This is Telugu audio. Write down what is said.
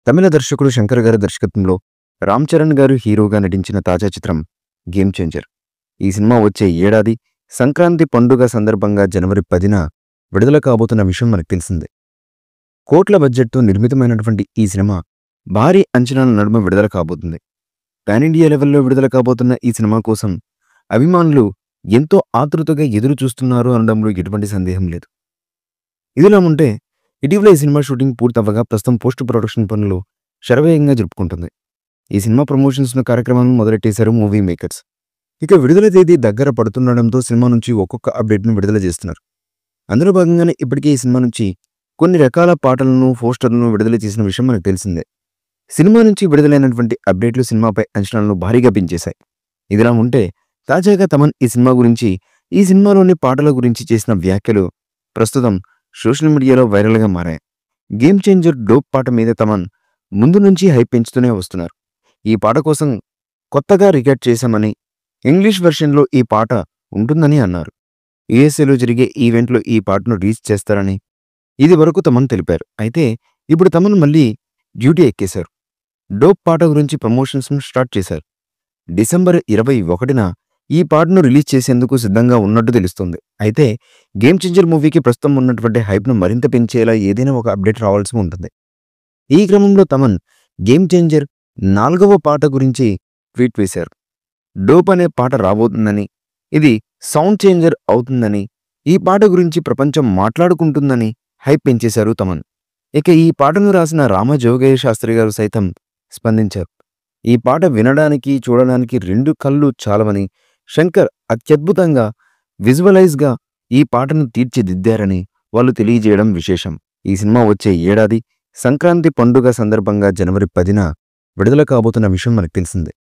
తమిళ దర్శకుడు శంకర్ గారి దర్శకత్వంలో రామ్ చరణ్ గారు హీరోగా నటించిన తాజా చిత్రం గేమ్ చేంజర్. ఈ సినిమా వచ్చే ఏడాది సంక్రాంతి పండుగ సందర్భంగా జనవరి 10న విడుదల కాబోతున్న విషయం మనకు తెలిసిందే. కోట్ల బడ్జెట్తో నిర్మితమైనటువంటి ఈ సినిమా భారీ అంచనాల నడుమ విడుదల కాబోతుంది. పాన్ ఇండియా లెవెల్లో విడుదల కాబోతున్న ఈ సినిమా కోసం అభిమానులు ఎంతో ఆతృతగా ఎదురు చూస్తున్నారు అనడంలో ఎటువంటి సందేహం లేదు. ఇదిలా ఉంటే ఇటీవల ఈ సినిమా షూటింగ్ పూర్తవ్వగా ప్రస్తుతం పోస్ట్ ప్రొడక్షన్ పనులు శరవేగంగా జరుపుకుంటుంది. ఈ సినిమా ప్రమోషన్స్ కార్యక్రమాలను మొదలెట్టేశారు మూవీ మేకర్స్. ఇక విడుదల తేదీ దగ్గర పడుతుండడంతో సినిమా నుంచి ఒక్కొక్క అప్డేట్ను విడుదల చేస్తున్నారు. అందులో భాగంగానే ఇప్పటికే ఈ సినిమా నుంచి కొన్ని రకాల పాటలను పోస్టర్లను విడుదల చేసిన విషయం మనకు తెలిసిందే. సినిమా నుంచి విడుదలైనటువంటి అప్డేట్లు సినిమాపై అంచనాలను భారీగా పెంచేశాయి. ఇదిలా ఉంటే తాజాగా తమన్ ఈ సినిమా గురించి, ఈ సినిమాలోని పాటల గురించి చేసిన వ్యాఖ్యలు ప్రస్తుతం సోషల్ మీడియాలో వైరల్గా మారాయి. గేమ్ చేంజర్ డోప్ పాట మీద తమన్ ముందు నుంచి హైప్ పెంచుతూనే వస్తున్నారు. ఈ పాట కోసం కొత్తగా రికార్డ్ చేశామని, ఇంగ్లీష్ వెర్షన్లో ఈ పాట ఉంటుందని అన్నారు. యుఎస్ఏలో జరిగే ఈవెంట్లో ఈ పాటను రిలీజ్ చేస్తారని ఇది వరకు తమన్ తెలిపారు. అయితే ఇప్పుడు తమన్ మళ్ళీ డ్యూటీ ఎక్కేశారు. డోప్ పాట గురించి ప్రమోషన్స్ను స్టార్ట్ చేశారు. డిసెంబర్ 21న ఈ పాటను రిలీజ్ చేసేందుకు సిద్ధంగా ఉన్నట్టు తెలుస్తుంది. అయితే గేమ్ చేంజర్ మూవీకి ప్రస్తుతం ఉన్నటువంటి హైప్ను మరింత పెంచేలా ఏదైనా ఒక అప్డేట్ రావాల్సి ఉంటుంది. ఈ క్రమంలో తమన్ గేమ్ చేంజర్ 4వ పాట గురించి ట్వీట్ వేశారు. డోప్ అనే పాట రాబోతుందని, ఇది సౌండ్ చేంజర్ అవుతుందని, ఈ పాట గురించి ప్రపంచం మాట్లాడుకుంటుందని హైప్ పెంచేశారు తమన్. ఇక ఈ పాటను రాసిన రామజోగయ్య శాస్త్రి గారు సైతం స్పందించారు. ఈ పాట వినడానికి, చూడడానికి 2 కళ్ళు చాలవని, శంకర్ అత్యద్భుతంగా విజువలైజ్గా ఈ పాటను తీర్చిదిద్దారని వాళ్ళు తెలియజేయడం విశేషం. ఈ సినిమా వచ్చే ఏడాది సంక్రాంతి పండుగ సందర్భంగా జనవరి 10న విడుదల కాబోతున్న విషయం మనకు తెలిసిందే.